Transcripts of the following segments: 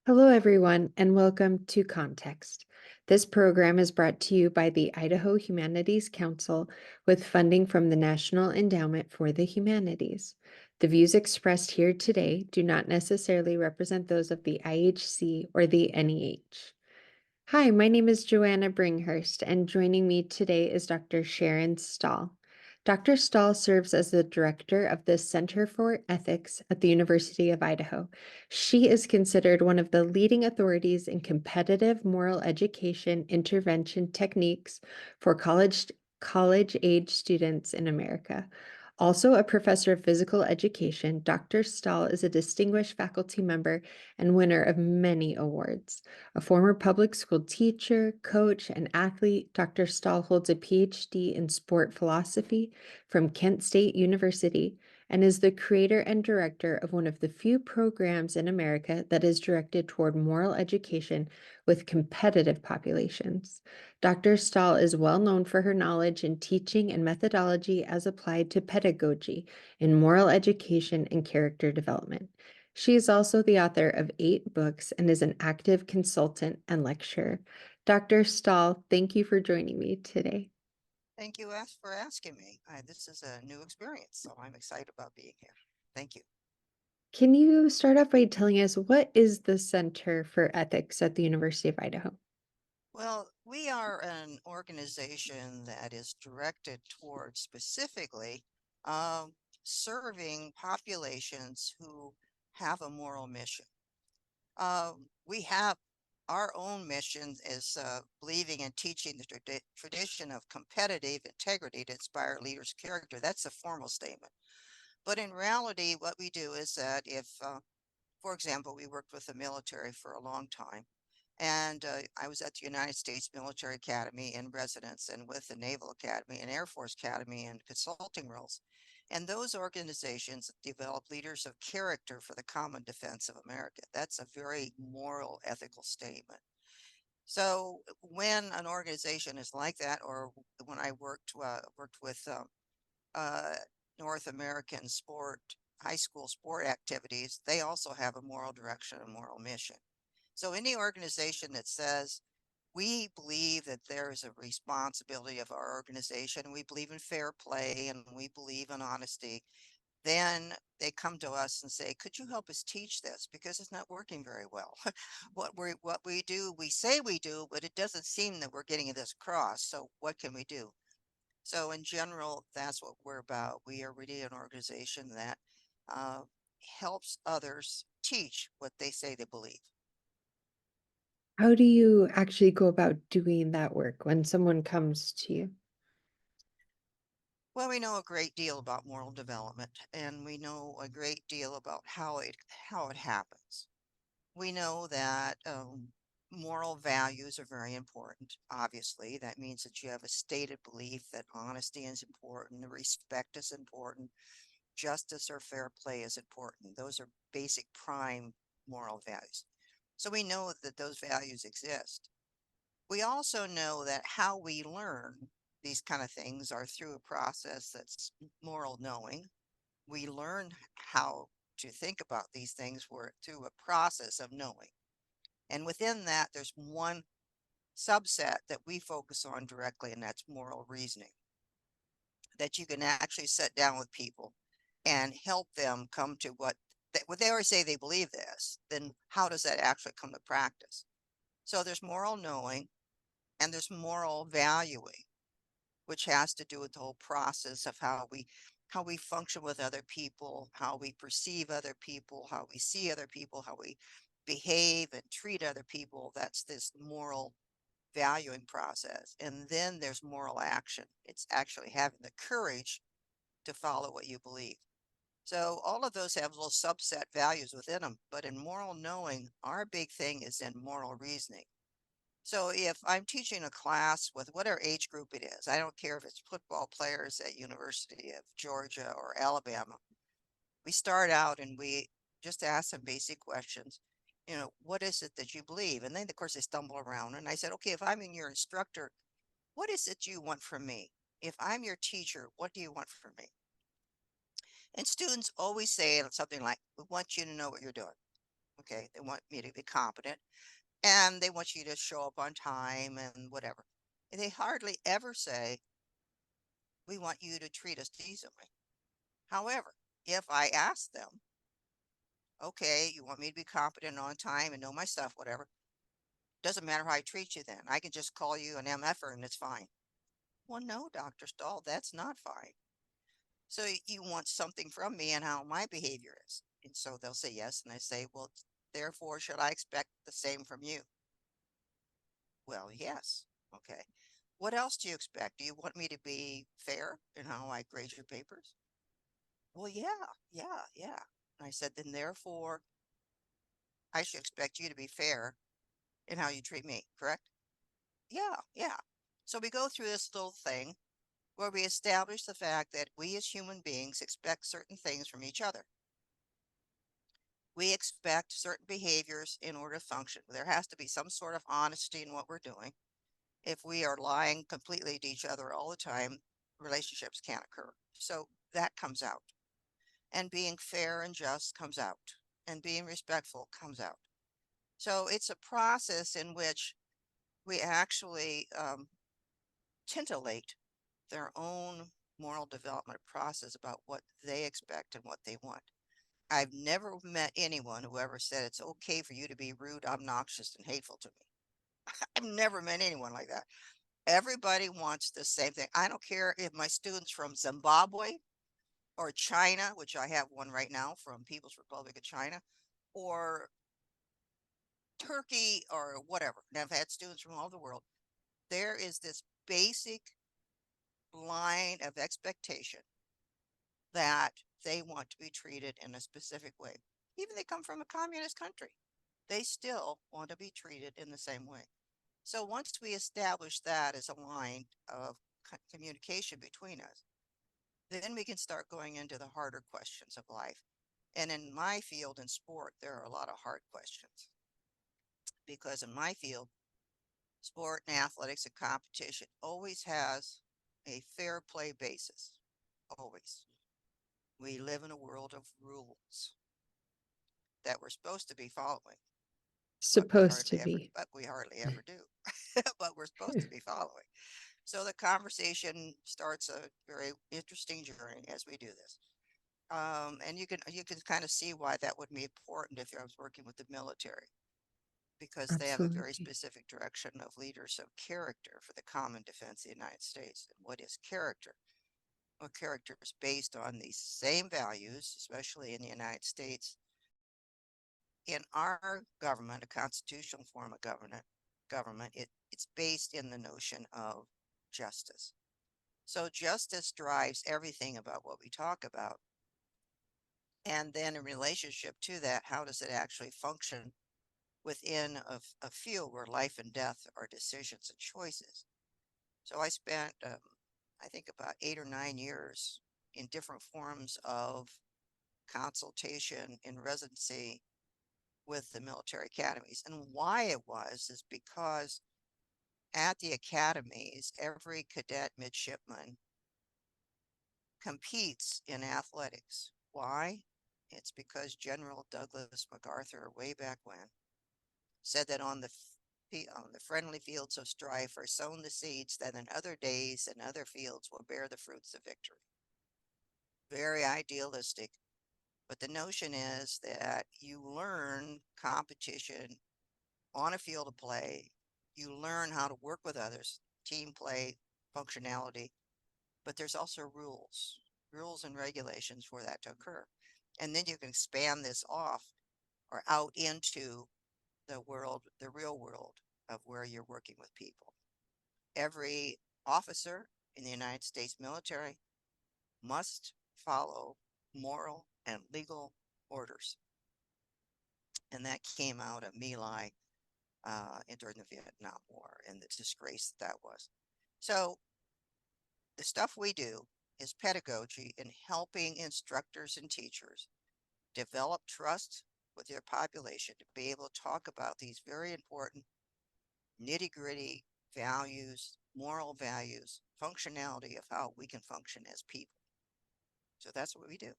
Hello, everyone, and welcome to Context. This program is brought to you by the Idaho Humanities Council with funding from the National Endowment for the Humanities. The views expressed here today do not necessarily represent those of the IHC or the NEH. Hi, my name is Johanna Bringhurst, and joining me today is Dr. Sharon Stoll. Dr. Stoll serves as the director of the Center for Ethics at the University of Idaho. She is considered one of the leading authorities in competitive moral education intervention techniques for college-age students in America. Also a professor of physical education, Dr. Stoll is a distinguished faculty member and winner of many awards. A former public school teacher, coach, and athlete, Dr. Stoll holds a Ph.D. in sport philosophy from Kent State University and is the creator and director of one of the few programs in America that is directed toward moral education with competitive populations. Dr. Stoll is well known for her knowledge in teaching and methodology as applied to pedagogy in moral education and character development. She is also the author of 8 books and is an active consultant and lecturer. Dr. Stoll, thank you for joining me today. Thank you for asking me. This is a new experience, so I'm excited about being here. Thank you. Can you start off by telling us what is the Center for Ethics at the University of Idaho? Well, we are an organization that is directed towards specifically um, serving populations who have a moral mission. We have our own mission is believing and teaching the tradition of competitive integrity to inspire leaders' character. That's a formal statement. But in reality, what we do is that if, for example, we worked with the military for a long time, and I was at the United States Military Academy in residence and with the Naval Academy and Air Force Academy in consulting roles. And those organizations develop leaders of character for the common defense of America. That's a very moral, ethical statement. So when an organization is like that, or when I worked with uh, North American high school sport activities, they also have a moral direction and moral mission. So any organization that says, we believe that there is a responsibility of our organization, we believe in fair play and we believe in honesty, then they come to us and say, could you help us teach this? Because it's not working very well. What we do, we say we do, but it doesn't seem that we're getting this across. So what can we do? So in general, that's what we're about. We are really an organization that uh, helps others teach what they say they believe. How do you actually go about doing that work when someone comes to you? Well, we know a great deal about moral development, and we know a great deal about how it happens. We know that moral values are very important. Obviously, that means that you have a stated belief that honesty is important, respect is important, justice or fair play is important. Those are basic prime moral values. So we know that those values exist. We also know that how we learn these kind of things are through a process that's moral knowing. We learn how to think about these things through a process of knowing. And within that, there's one subset that we focus on directly, and that's moral reasoning. That you can actually sit down with people and help them come to what they always say they believe this, then how does that actually come to practice? So there's moral knowing and there's moral valuing, which has to do with the whole process of how we function with other people, how we perceive other people, how we see other people, how we behave and treat other people. That's this moral valuing process. And then there's moral action. It's actually having the courage to follow what you believe. So all of those have little subset values within them. But in moral knowing, our big thing is in moral reasoning. So if I'm teaching a class with whatever age group it is, I don't care if it's football players at University of Georgia or Alabama. We start out and we just ask some basic questions. What is it that you believe? And then of course they stumble around. And I said, okay, if I'm in your instructor, what is it you want from me? If I'm your teacher, what do you want from me? And students always say something like, we want you to know what you're doing. Okay. They want me to be competent and they want you to show up on time and whatever. They hardly ever say, we want you to treat us decently. However, if I ask them, okay, you want me to be competent on time and know my stuff, whatever, doesn't matter how I treat you then. I can just call you an MFer and it's fine. Well, no, Dr. Stahl, that's not fine. So you want something from me and how my behavior is. And so they'll say yes. And I say, well, therefore, should I expect the same from you? Well, yes. Okay. What else do you expect? Do you want me to be fair in how I grade your papers? Well, yeah, yeah, yeah. And I said, then therefore, I should expect you to be fair in how you treat me, correct? Yeah, yeah. So we go through this little thing where we establish the fact that we as human beings expect certain things from each other. We expect certain behaviors in order to function. There has to be some sort of honesty in what we're doing. If we are lying completely to each other all the time, relationships can't occur. So that comes out. And being fair and just comes out. And being respectful comes out. So it's a process in which we actually titillate their own moral development process about what they expect and what they want. I've never met anyone who ever said it's okay for you to be rude, obnoxious, and hateful to me. I've never met anyone like that. Everybody wants the same thing. I don't care if my students from Zimbabwe or China, which I have one right now from People's Republic of China, or Turkey or whatever. And I've had students from all over the world. There is this basic line of expectation that they want to be treated in a specific way. Even they come from a communist country, they still want to be treated in the same way. So once we establish that as a line of communication between us, then we can start going into the harder questions of life. And in my field in sport, there are a lot of hard questions because in my field, sport and athletics and competition always has a fair play basis. Always. We live in a world of rules that we're supposed to be following, Supposed to be. but we hardly ever do. But we're supposed to be following. So the conversation starts a very interesting journey as we do this. And you can kind of see why that would be important if I was working with the military, because they have a very Absolutely. specific direction of leaders of character for the common defense of the United States. And what is character? Well, character is based on these same values, especially in the United States. In our government, a constitutional form of government, it's based in the notion of justice. So justice drives everything about what we talk about. And then in relationship to that, how does it actually function within a field where life and death are decisions and choices? So I spent, I think, about 8 or 9 years in different forms of consultation in residency with the military academies. And why it was is because at the academies, every cadet midshipman competes in athletics. Why? It's because General Douglas MacArthur, way back when, said that on the friendly fields of strife are sown the seeds that in other days and other fields will bear the fruits of victory. Very idealistic, but the notion is that you learn competition on a field of play. You learn how to work with others, team play, functionality, but there's also rules and regulations for that to occur. And then you can expand this off or out into the world, the real world of where you're working with people. Every officer in the United States military must follow moral and legal orders. And that came out of My Lai during the Vietnam War and the disgrace that was. So the stuff we do is pedagogy in helping instructors and teachers develop trust with their population to be able to talk about these very important nitty gritty values, moral values, functionality of how we can function as people. So that's what we do.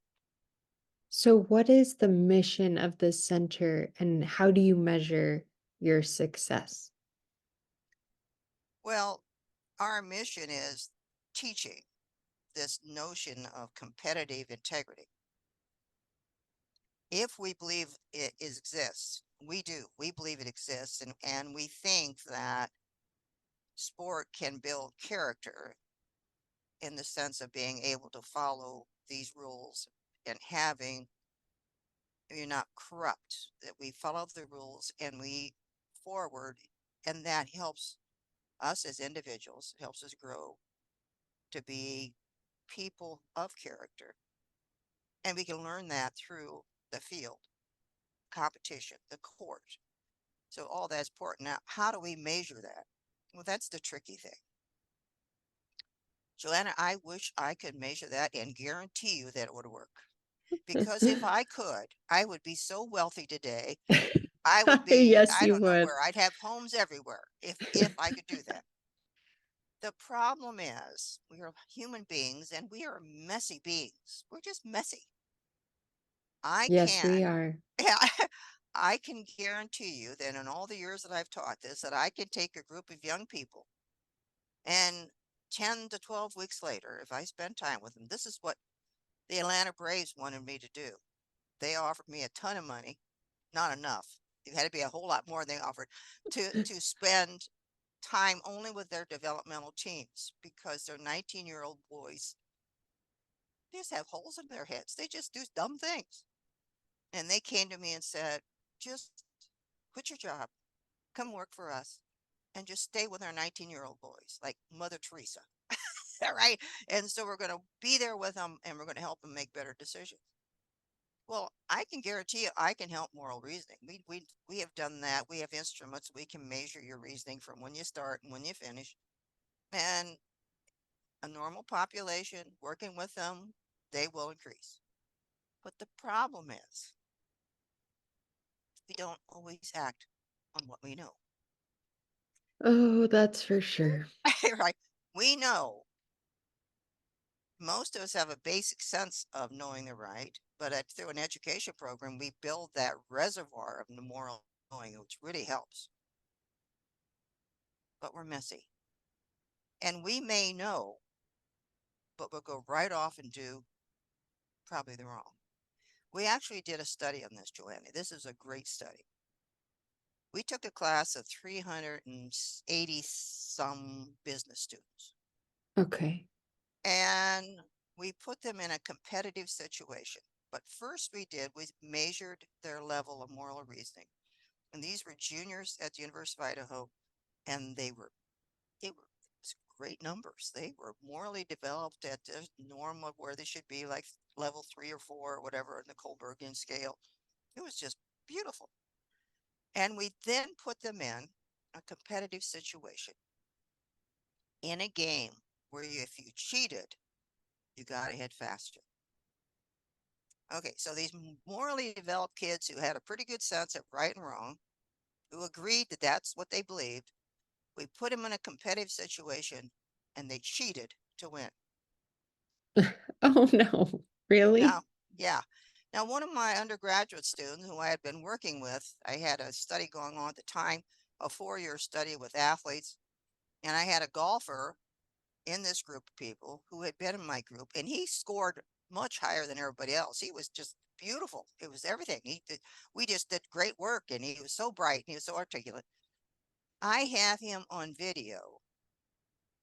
So, what is the mission of the center and how do you measure your success? Well, our mission is teaching this notion of competitive integrity. If we believe exists, we do. We believe it exists, and we think that sport can build character in the sense of being able to follow these rules and having you're not corrupt, that we follow the rules and we forward, and that helps us as individuals, helps us grow to be people of character. And we can learn that through the field, competition, the court. So all that's important. Now, how do we measure that? Well, that's the tricky thing. Joanna, I wish I could measure that and guarantee you that it would work. Because if I could, I would be so wealthy today. I would be, Yes, I you don't know would. where. I'd have homes everywhere if I could do that. The problem is we are human beings and we are messy beings. We're just messy. I Yes, we can, are. yeah, I can guarantee you that in all the years that I've taught this, that I can take a group of young people and 10 to 12 weeks later, if I spend time with them, this is what the Atlanta Braves wanted me to do. They offered me a ton of money, not enough. It had to be a whole lot more than they offered to spend time only with their developmental teams because they're 19-year-old boys. They just have holes in their heads. They just do dumb things. And they came to me and said, just quit your job, come work for us, and just stay with our 19-year-old boys, like Mother Teresa. All right. And so we're going to be there with them and we're going to help them make better decisions. Well, I can guarantee you I can help moral reasoning. We have done that. We have instruments. We can measure your reasoning from when you start and when you finish. And a normal population, working with them, they will increase. But the problem is we don't always act on what we know. Oh, that's for sure. Right. We know most of us have a basic sense of knowing the right, but through an education program, we build that reservoir of the moral knowing, which really helps. But we're messy. And we may know, but we'll go right off and do probably the wrong. We actually did a study on this, Joanna. This is a great study. We took a class of 380 some business students Okay. and we put them in a competitive situation. But first we did, we measured their level of moral reasoning. And these were juniors at the University of Idaho, and they were great numbers. They were morally developed at the norm of where they should be, like level 3 or 4 or whatever in the Kohlbergian scale. It was just beautiful. And we then put them in a competitive situation in a game where if you cheated, you got ahead faster. Okay, so these morally developed kids who had a pretty good sense of right and wrong, who agreed that that's what they believed, we put them in a competitive situation and they cheated to win. Oh, no. Really? Now, yeah. Now, one of my undergraduate students who I had been working with, I had a study going on at the time, a 4-year study with athletes, and I had a golfer in this group of people who had been in my group, and he scored much higher than everybody else. He was just beautiful. It was everything. We just did great work, and he was so bright and he was so articulate. I have him on video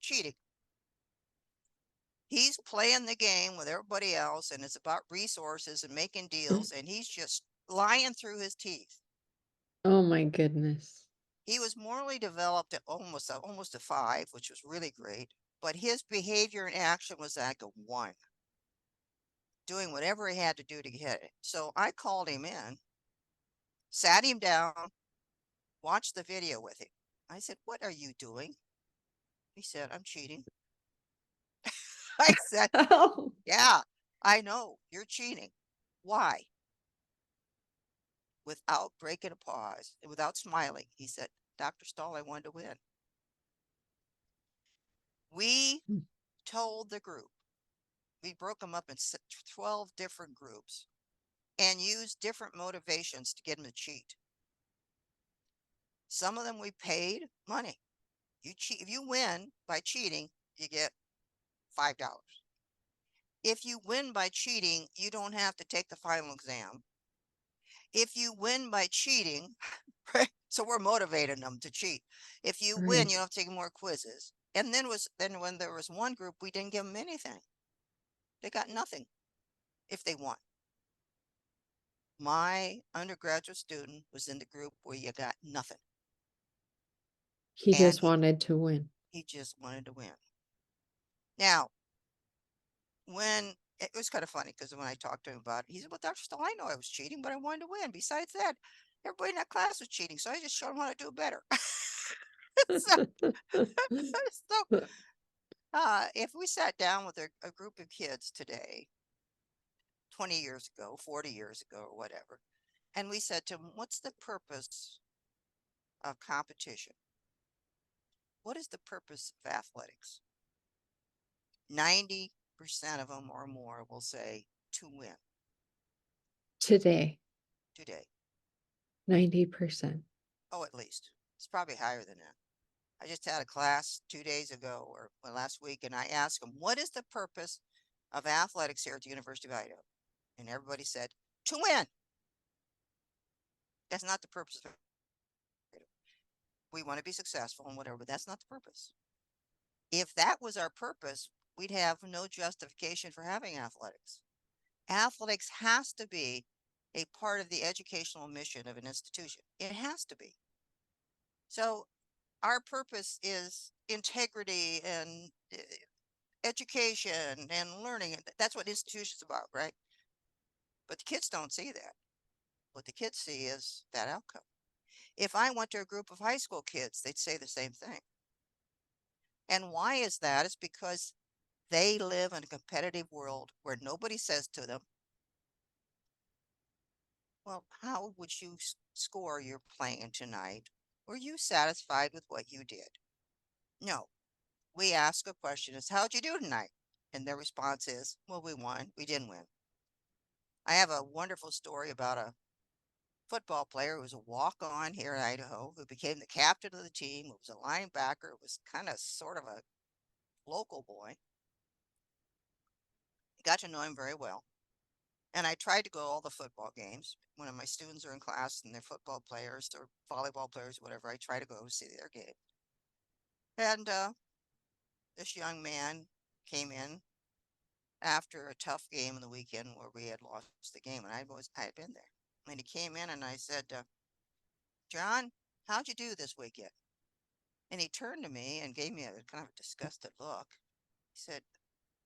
cheating. He's playing the game with everybody else, and it's about resources and making deals, and he's just lying through his teeth. Oh my goodness. He was morally developed at almost a 5, which was really great, but his behavior and action was like a 1, doing whatever he had to do to get it. So I called him in, sat him down, watched the video with him. I said, "What are you doing?" He said, "I'm cheating." I said, Oh. "Yeah, I know you're cheating. Why?" Without breaking a pause, without smiling, he said, "Dr. Stoll, I wanted to win." We told the group, we broke them up in 12 different groups. and use different motivations to get them to cheat. Some of them we paid money. You cheat if you win by cheating, you get $5. If you win by cheating, you don't have to take the final exam. If you win by cheating, right? So we're motivating them to cheat. If you win, Right. you don't have to take more quizzes. And then when there was one group, we didn't give them anything. They got nothing if they won. My undergraduate student was in the group where you got nothing, He and just wanted to win. he just wanted to win. Now, when it was kind of funny because when I talked to him about it, he said, "Well, Dr. Stoll, I know I was cheating, but I wanted to win. Besides that, everybody in that class was cheating, so I just showed them how to do better." so, so if we sat down with a group of kids today, 20 years ago, 40 years ago, or whatever, and we said to them, "What's the purpose of competition? What is the purpose of athletics?" 90% of them or more will say to win Today, today. 90%. Oh, at least. It's probably higher than that. I just had a class 2 days ago or well, last week, and I asked them, "What is the purpose of athletics here at the University of Idaho?" And everybody said, "To win." That's not the purpose of it. We want to be successful and whatever, but that's not the purpose. If that was our purpose, we'd have no justification for having athletics. Athletics has to be a part of the educational mission of an institution. It has to be. So our purpose is integrity and education and learning. That's what institutions about, right? But the kids don't see that. What the kids see is that outcome. If I went to a group of high school kids, they'd say the same thing. And why is that? It's because they live in a competitive world where nobody says to them, "Well, how would you score your playing tonight? Were you satisfied with what you did?" No. We ask a question is, "How'd you do tonight?" And their response is, "Well, we won. We didn't win." I have a wonderful story about a football player who was a walk-on here in Idaho who became the captain of the team, who was a linebacker, was kind of sort of a local boy. Got to know him very well. And I tried to go to all the football games. When my students are in class and they're football players or volleyball players, whatever, I try to go see their game. And this young man came in after a tough game in the weekend where we had lost the game, and I had been there. And he came in and I said, "John, how'd you do this weekend?" And he turned to me and gave me a kind of a disgusted look. He said,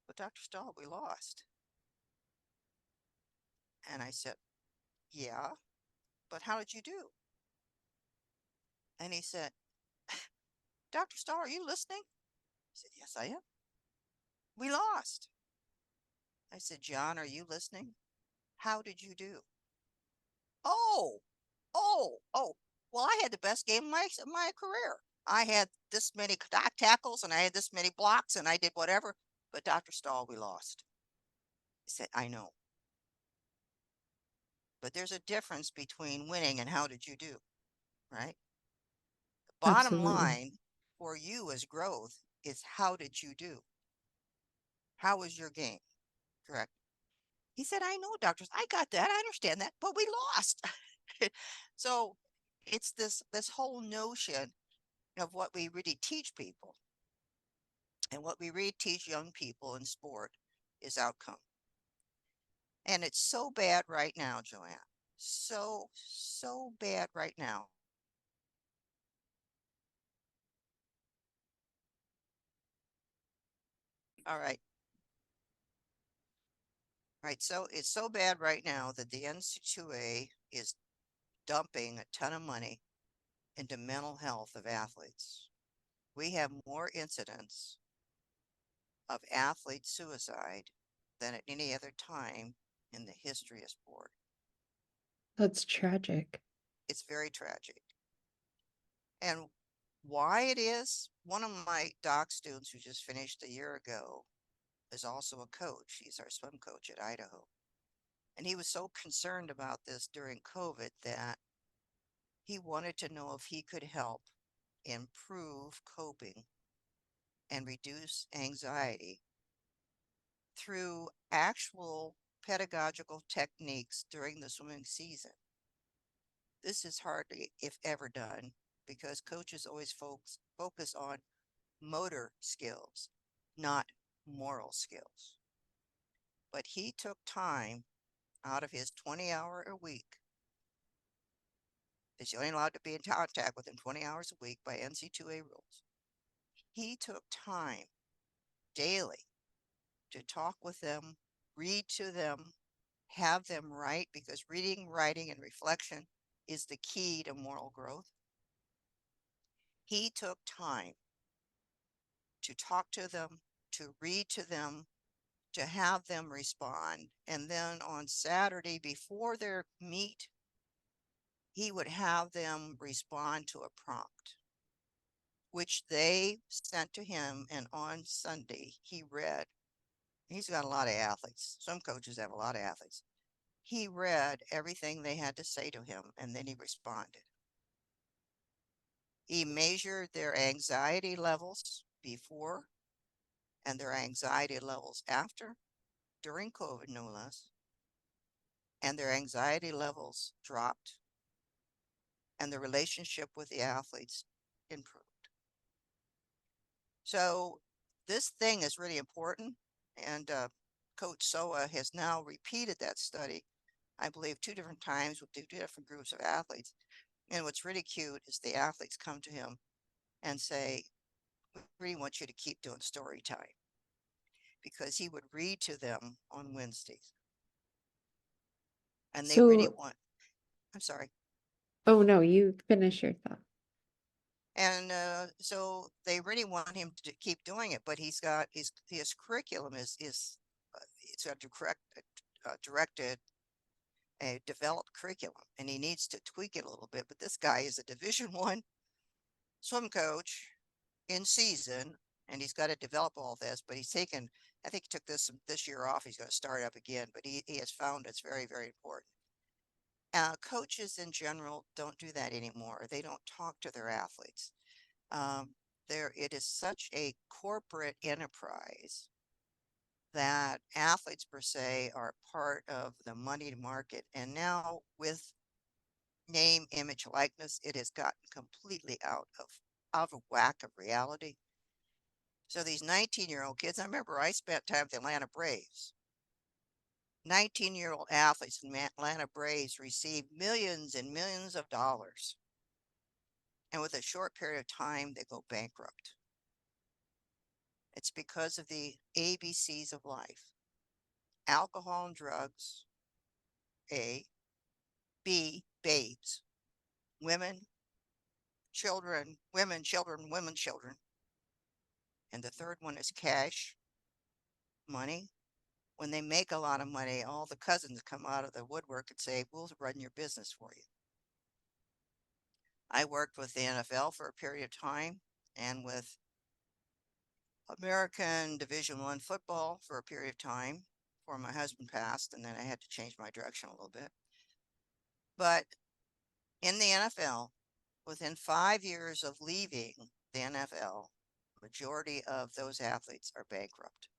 "But Dr. Stahl, we lost." And I said, "Yeah, but how did you do?" And he said, "Dr. Stahl, are you listening?" I said, "Yes, I am." "We lost." I said, "John, are you listening? How did you do?" "Oh, oh. Well, I had the best game of my career. I had this many tackles and I had this many blocks and I did whatever. But Dr. Stahl, we lost." I said, "I know. But there's a difference between winning and how did you do, right? The bottom Absolutely. line for you as growth is how did you do? How was your game? Correct?" He said, "I know, doctors. I got that. I understand that. But we lost." So it's this whole notion of what we really teach people and what we really teach young people in sport is outcome. And it's so bad right now, Joanne. So bad right now. All right. Right. So it's so bad right now that the NC2A is dumping a ton of money into mental health of athletes. We have more incidents of athlete suicide than at any other time in the history of sport. That's tragic. It's very tragic. And why it is, one of my doc students who just finished a year ago is also a coach. He's our swim coach at Idaho. And he was so concerned about this during COVID that he wanted to know if he could help improve coping and reduce anxiety through actual pedagogical techniques during the swimming season. This is hardly, if ever, done because coaches always focus on motor skills, not moral skills. But he took time out of his 20-hour a week, because you're only allowed to be in contact within 20 hours a week by NC2A rules. He took time daily to talk with them, read to them, have them write, because reading, writing, and reflection is the key to moral growth. He took time to talk to them, to read to them, to have them respond. And then on Saturday before their meet, he would have them respond to a prompt, which they sent to him. And on Sunday, he read. He's got a lot of athletes. Some coaches have a lot of athletes. He read everything they had to say to him, and then he responded. He measured their anxiety levels before and their anxiety levels after, during COVID, no less. And their anxiety levels dropped, and the relationship with the athletes improved. So this thing is really important, and Coach Soa has now repeated that study, I believe, 2 different times with 2 different groups of athletes. And what's really cute is the athletes come to him and say, "We really want you to keep doing story time," because he would read to them on Wednesdays, and they really So, want. I'm sorry. oh no, you finish your thought. And so they really want him to keep doing it, but he's got his curriculum is it's got directed a developed curriculum, and he needs to tweak it a little bit. But this guy is a Division 1 swim coach in season, and he's got to develop all this. But he's taken, I think he took this year off. He's going to start up again, but he has found it's very, very important. Coaches in general don't do that anymore. They don't talk to their athletes. Um, it is such a corporate enterprise that athletes per se are part of the money market. And now with name, image, likeness, it has gotten completely out of whack of reality. So these 19-year-old kids, I remember I spent time with the Atlanta Braves. 19-year-old athletes in Atlanta Braves receive millions and millions of dollars. And with a short period of time, they go bankrupt. It's because of the ABCs of life: alcohol and drugs, A; B, babes, women, children, women, children, women, children. And the third one is cash, money. When they make a lot of money, all the cousins come out of the woodwork and say, "We'll run your business for you." I worked with the NFL for a period of time and with American Division 1 football for a period of time before my husband passed, and then I had to change my direction a little bit. But in the NFL, within 5 years of leaving the NFL, majority of those athletes are bankrupt.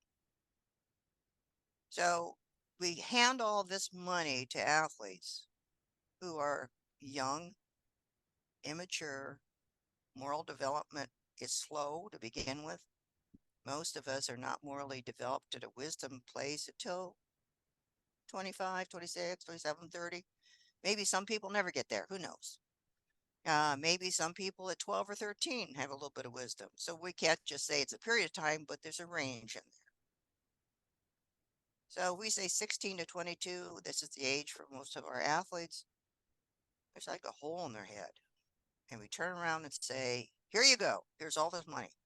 So we hand all this money to athletes who are young, immature, moral development is slow to begin with. Most of us are not morally developed at a wisdom place until 25, 26, 27, 30. Maybe some people never get there. Who knows? Maybe some people at 12 or 13 have a little bit of wisdom. So we can't just say it's a period of time, but there's a range in there. So we say 16 to 22, this is the age for most of our athletes. There's like a hole in their head. And we turn around and say, "Here you go. Here's all this money."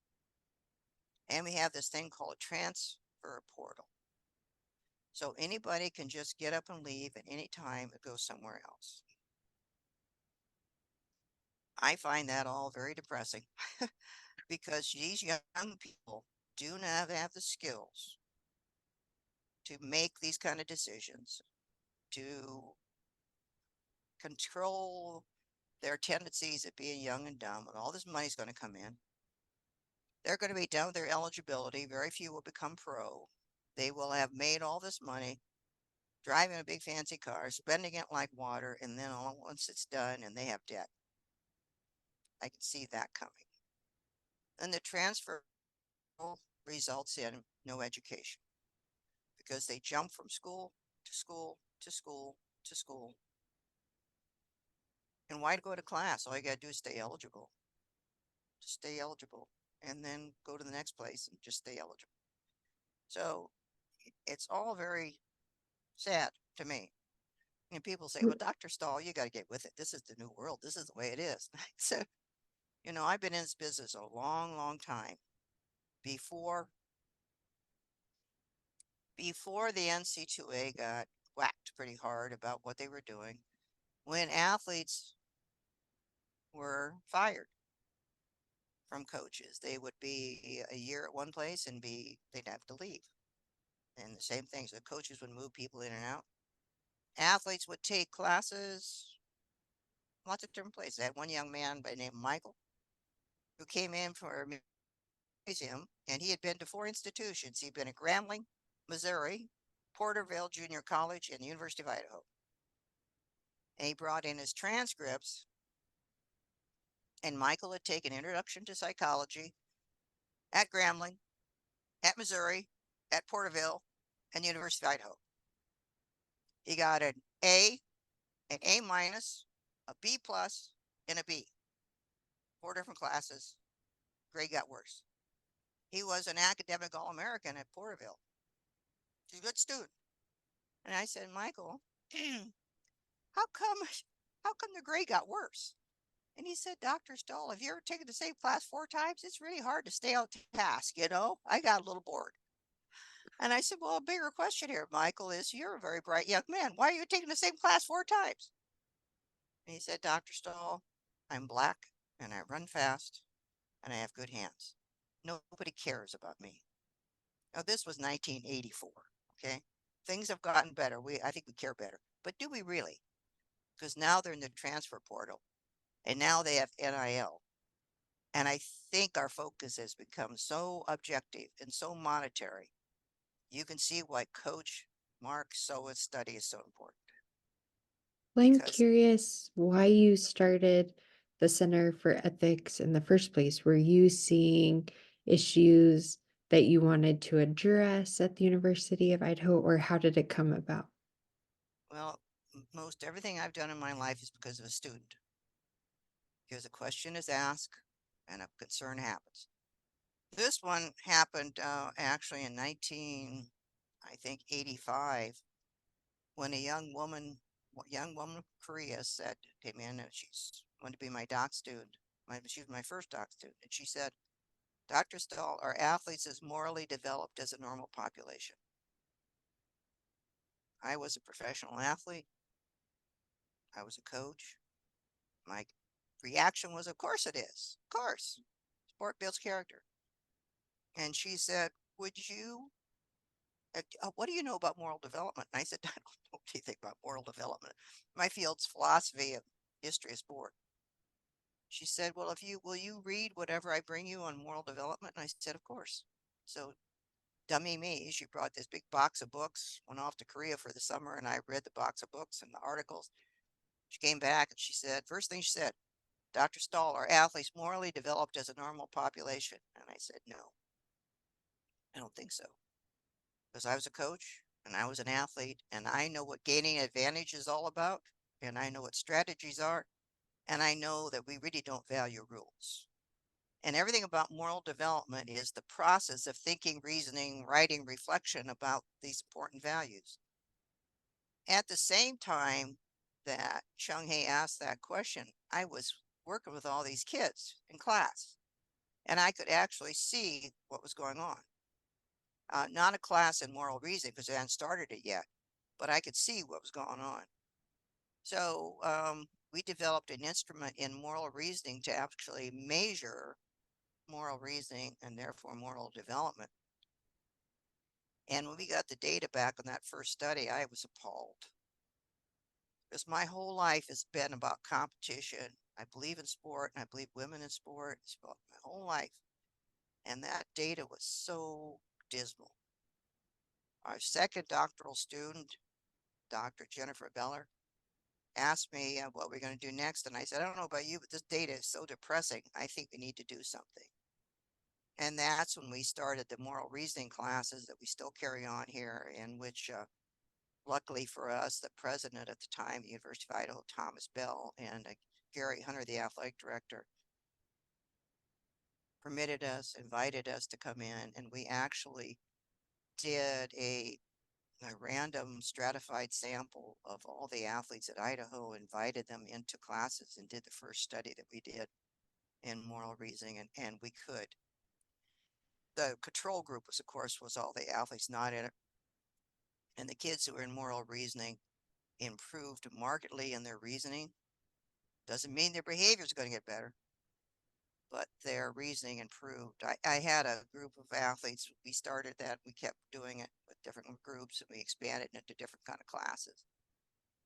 And we have this thing called a transfer portal. So anybody can just get up and leave at any time and go somewhere else. I find that all very depressing because these young people do not have the skills to make these kind of decisions. to control their tendencies at being young and dumb, and all this money's going to come in. They're going to be down with their eligibility. Very few will become pro. They will have made all this money, driving a big fancy car, spending it like water, and then all once it's done and they have debt. I can see that coming. And the transfer results in no education because they jump from school to school to school to school. And why go to class? All you got to do is stay eligible. Just stay eligible. And then go to the next place and just stay eligible. So it's all very sad to me. And people say, well, Dr. Stoll, you got to get with it. This is the new world. This is the way it is. So, I've been in this business a long, long time. Before before the NC2A got whacked pretty hard about what they were doing, when athletes were fired from coaches, they would be a year at one place and they'd have to leave. And the same things, the coaches would move people in and out. Athletes would take classes, lots of different places. I had one young man by the name of Michael who came in for a museum, and he had been to four institutions. He'd been at Grambling, Missouri, Porterville Junior College, and the University of Idaho. And he brought in his transcripts, and Michael had taken Introduction to Psychology at Grambling, at Missouri, at Porterville, and the University of Idaho. He got an A minus, a B plus, and a B. Four different classes. Grade got worse. He was an academic All-American at Porterville. He's a good student. And I said, Michael, how come the grade got worse? And he said, Dr. Stoll, have you ever taken the same class 4 times? It's really hard to stay on task, I got a little bored. And I said, well, a bigger question here, Michael, is you're a very bright young man. Why are you taking the same class 4 times? And he said, Dr. Stoll, I'm black and I run fast and I have good hands. Nobody cares about me. Now, this was 1984, okay? Things have gotten better. I think we care better. But do we really? Because now they're in the transfer portal and now they have NIL. And I think our focus has become so objective and so monetary. You can see why Coach Mark Soa's study is so important Well, I'm because, curious why you started the Center for Ethics in the first place. Were you seeing issues that you wanted to address at the University of Idaho, or how did it come about? well, most everything I've done in my life is because of a student. Because a question is asked and a concern happens. This one happened actually in I think 85, when a young woman from Korea came in and she's wanted to be my doc student. She was my first doc student, and she said, Dr. Stoll, are athletes as morally developed as a normal population? I was a professional athlete. I was a coach. My reaction was, of course it is. Of course. Sport builds character. And she said, what do you know about moral development? And I said, I don't know anything about moral development. My field's philosophy and history of sport. She said, well, will you read whatever I bring you on moral development? And I said, of course. So dummy me, she brought this big box of books, went off to Korea for the summer, and I read the box of books and the articles. She came back and she said, first thing she said, Dr. Stoll, are athletes morally developed as a normal population? And I said, no, I don't think so. Because I was a coach and I was an athlete and I know what gaining advantage is all about. And I know what strategies are. And I know that we really don't value rules. And everything about moral development is the process of thinking, reasoning, writing, reflection about these important values. At the same time that Chung Hei asked that question, I was working with all these kids in class, and I could actually see what was going on. Not a class in moral reasoning because I hadn't started it yet, but I could see what was going on. So we developed an instrument in moral reasoning to actually measure moral reasoning and therefore moral development. And when we got the data back on that first study, I was appalled. because my whole life has been about competition. I believe in sport and I believe women in sport. It's about my whole life. And that data was so dismal. Our second doctoral student, Dr. Jennifer Beller, asked me what we're going to do next. And I said, I don't know about you, but this data is so depressing. I think we need to do something. And that's when we started the moral reasoning classes that we still carry on here, in which, luckily for us, the president at the time, the University of Idaho, Thomas Bell, and Gary Hunter, the athletic director, permitted us, invited us to come in, and we actually did a random stratified sample of all the athletes at Idaho, invited them into classes, and did the first study that we did in moral reasoning, and we could. The control group was, of course, was all the athletes not in it, and the kids who were in moral reasoning improved markedly in their reasoning. Doesn't mean their behavior is going to get better, but their reasoning improved. I had a group of athletes. We started that. We kept doing it with different groups, and we expanded into different kind of classes.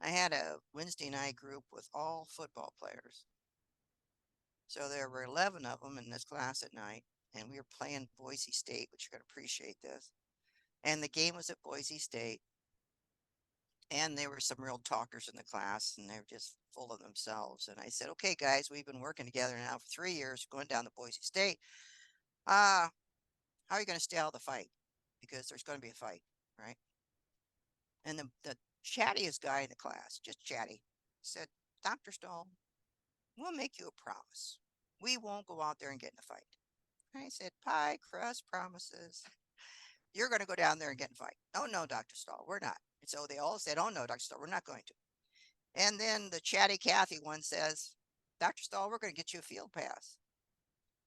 I had a Wednesday night group with all football players. So there were 11 of them in this class at night, and we were playing Boise State, which you're going to appreciate this. And the game was at Boise State, and there were some real talkers in the class, and they were just full of themselves. And I said, okay, guys, we've been working together now for 3 years, going down to Boise State. How are you going to stay out of the fight? Because there's going to be a fight, right? And the chattiest guy in the class, just chatty, said, Dr. Stoll, we'll make you a promise. We won't go out there and get in a fight. I said, pie, crust, promises. You're going to go down there and get in a fight. Oh, no, Dr. Stoll, we're not. And so they all said, oh, no, Dr. Stoll, we're not going to. And then the chatty Cathy one says, Dr. Stoll, we're going to get you a field pass.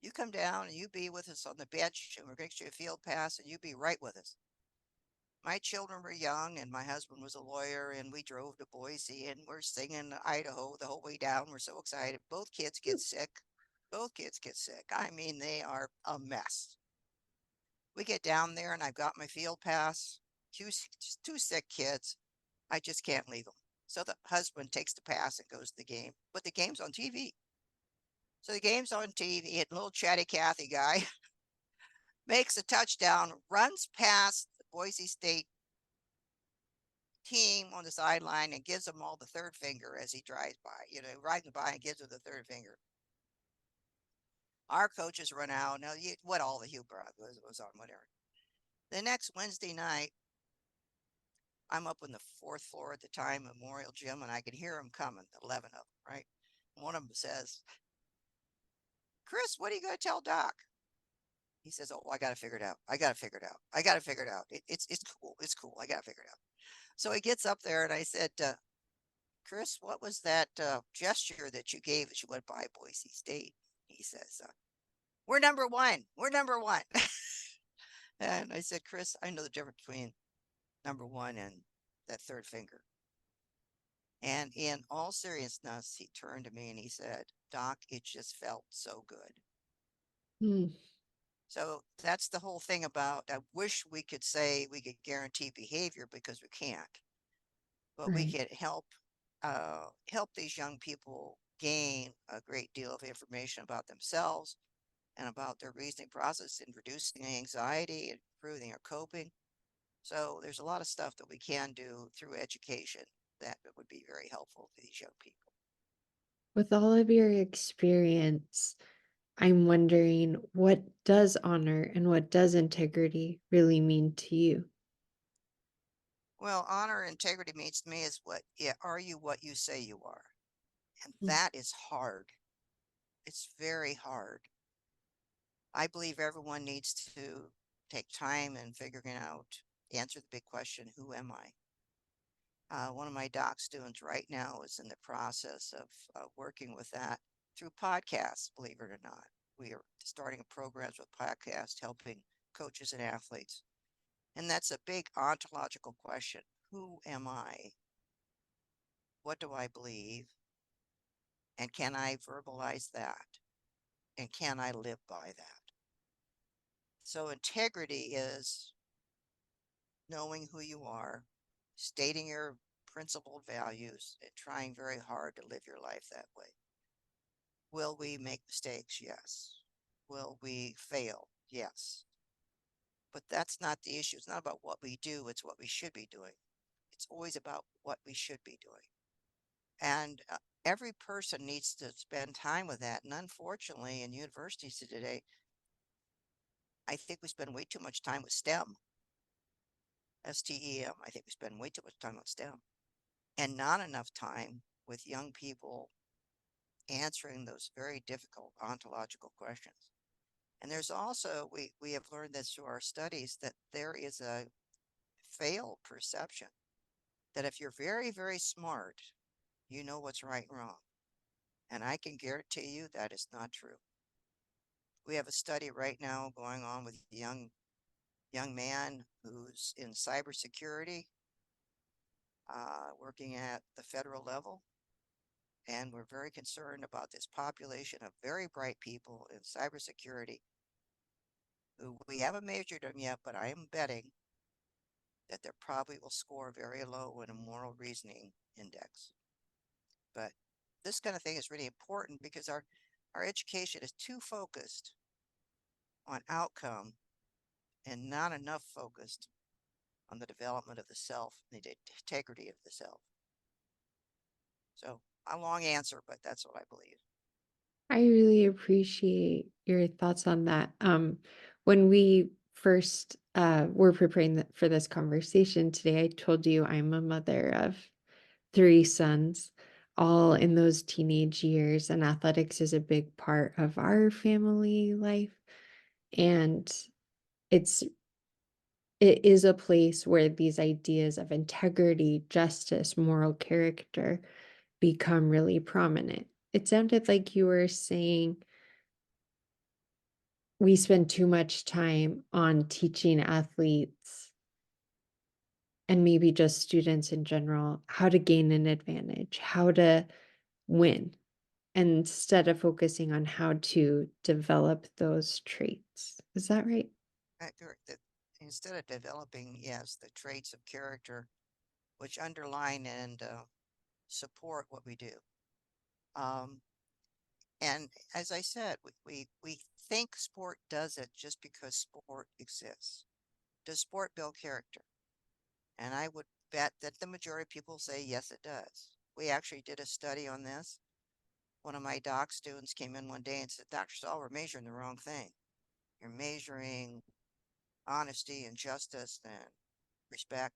You come down and you be with us on the bench, and we're going to get you a field pass, and you be right with us. My children were young, and my husband was a lawyer, and we drove to Boise, and we're singing Idaho the whole way down. We're so excited. Both kids get sick. Both kids get sick. I mean, they are a mess. We get down there, and I've got my field pass. Two sick kids. I just can't leave them. So the husband takes the pass and goes to the game, but the game's on TV. So the game's on TV, and little chatty Cathy guy makes a touchdown, runs past the Boise State team on the sideline and gives them all the third finger as he drives by. You know, riding by and gives them the third finger. Our coaches run out. Now, what all the hubris was on, whatever. The next Wednesday night, I'm up on the fourth floor at the time, Memorial Gym, and I can hear them coming, 11 of them, right? One of them says, Chris, what are you going to tell Doc? He says, oh, I got to figure it out. I got to figure it out. I got to figure it out. It's cool. It's cool. I got to figure it out. So he gets up there, and I said, Chris, what was that gesture that you gave as you went by Boise State? He says, we're number one. We're number one. And I said, Chris, I know the difference between number one and that third finger. And in all seriousness, he turned to me and he said, Doc, it just felt so good. Hmm. So that's the whole thing about, I wish we could say we could guarantee behavior, because we can't, but we Right. can help these young people gain a great deal of information about themselves and about their reasoning process in reducing anxiety and improving their coping. So there's a lot of stuff that we can do through education that would be very helpful to these young people. With all of your experience, I'm wondering, what does honor and what does integrity really mean to you? Well, honor and integrity means to me is, what, yeah, are you what you say you are? And Mm. that is hard. It's very hard. I believe everyone needs to take time in figuring out, answer the big question, who am I? One of my doc students right now is in the process of working with that through podcasts, believe it or not. We are starting programs with podcasts, helping coaches and athletes. And that's a big ontological question. Who am I? What do I believe? And can I verbalize that? And can I live by that? So integrity is knowing who you are, stating your principled values and trying very hard to live your life that way. Will we make mistakes? Yes. Will we fail? Yes. But that's not the issue. It's not about what we do, it's what we should be doing. It's always about what we should be doing. And every person needs to spend time with that. And unfortunately, in universities today, I think we spend way too much time with STEM, STEM. I think we spend way too much time on STEM and not enough time with young people answering those very difficult ontological questions. And there's also, we have learned this through our studies, that there is a failed perception that if you're very, very smart, you know what's right and wrong. And I can guarantee you that is not true. We have a study right now going on with a young man who's in cybersecurity, working at the federal level. And we're very concerned about this population of very bright people in cybersecurity who we haven't measured them yet, but I am betting that they probably will score very low in a moral reasoning index. But this kind of thing is really important because our education is too focused on outcome and not enough focused on the development of the self, the integrity of the self. So a long answer, but that's what I believe. I really appreciate your thoughts on that. When we first were preparing for this conversation today, I told you I'm a mother of three sons, all in those teenage years, and athletics is a big part of our family life. And it's it is a place where these ideas of integrity, justice, moral character become really prominent. It sounded like you were saying we spend too much time on teaching athletes and maybe just students in general how to gain an advantage, how to win, instead of focusing on how to develop those traits. Is that right? That instead of developing, yes, the traits of character which underline and support what we do. Um, and as I said, we think sport does it just because sport exists. Does sport build character? And I would bet that the majority of people say yes, it does. We actually did a study on this. One of my doc students came in one day and said, Dr. Stoll, we're measuring the wrong thing. You're measuring honesty and justice and respect,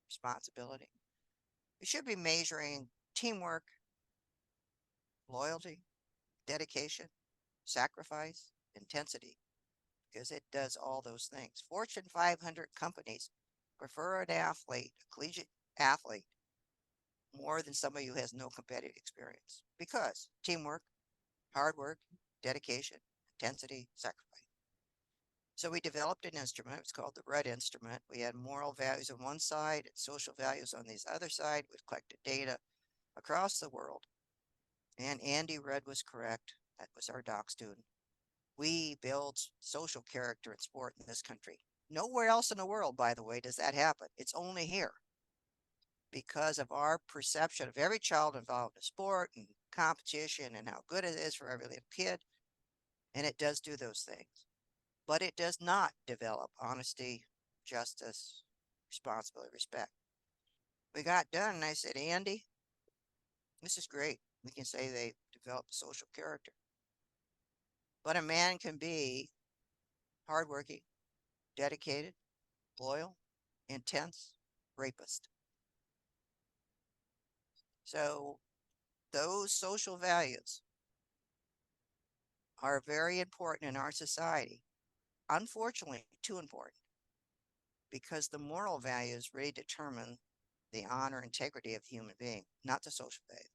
responsibility. We should be measuring teamwork, loyalty, dedication, sacrifice, intensity, because it does all those things. Fortune 500 companies prefer an athlete, a collegiate athlete, more than somebody who has no competitive experience because teamwork, hard work, dedication, intensity, sacrifice. So we developed an instrument. It's called the red instrument. We had moral values on one side and social values on the other side. We collected data across the world. And Andy Red was correct. That was our doc student. We build social character in sport in this country. Nowhere else in the world, by the way, does that happen. It's only here because of our perception of every child involved in sport and competition and how good it is for every little kid. And it does do those things, but it does not develop honesty, justice, responsibility, respect. We got done, and I said, Andy, this is great. We can say they developed social character, but a man can be hardworking, dedicated, loyal, intense, rapist. So those social values are very important in our society. Unfortunately, too important because the moral values really determine the honor integrity of the human being, not the social values.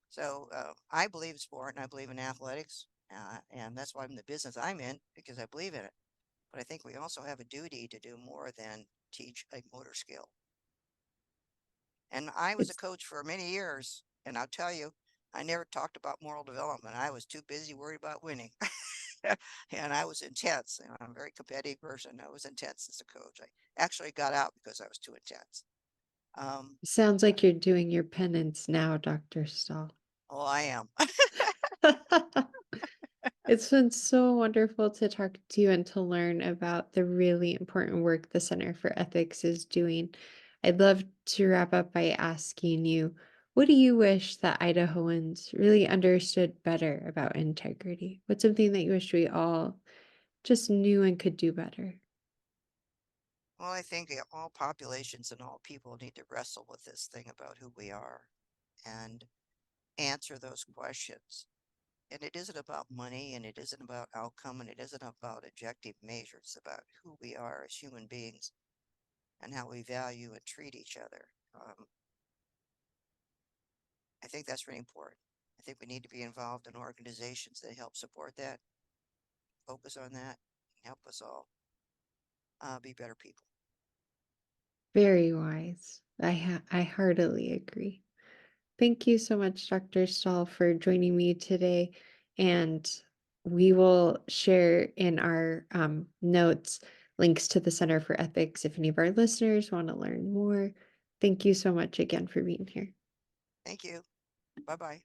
So I believe in sport and I believe in athletics, and that's why I'm in the business I'm in because I believe in it. But I think we also have a duty to do more than teach a motor skill. And I was a It's coach for many years, and I'll tell you, I never talked about moral development. I was too busy worried about winning. And I was intense. And I'm a very competitive person. I was intense as a coach. I actually got out because I was too intense. Sounds like you're doing your penance now, Dr. Stahl. Oh, I am. It's been so wonderful to talk to you and to learn about the really important work the Center for Ethics is doing. I'd love to wrap up by asking you, what do you wish that Idahoans really understood better about integrity? What's something that you wish we all just knew and could do better? Well, I think all populations and all people need to wrestle with this thing about who we are and answer those questions. And it isn't about money and it isn't about outcome and it isn't about objective measures. It's about who we are as human beings and how we value and treat each other. I think that's really important. I think we need to be involved in organizations that help support that, focus on that, and help us all be better people. Very wise. I heartily agree. Thank you so much, Dr. Stahl, for joining me today. And we will share in our notes links to the Center for Ethics if any of our listeners want to learn more. Thank you so much again for being here. Thank you. Bye bye.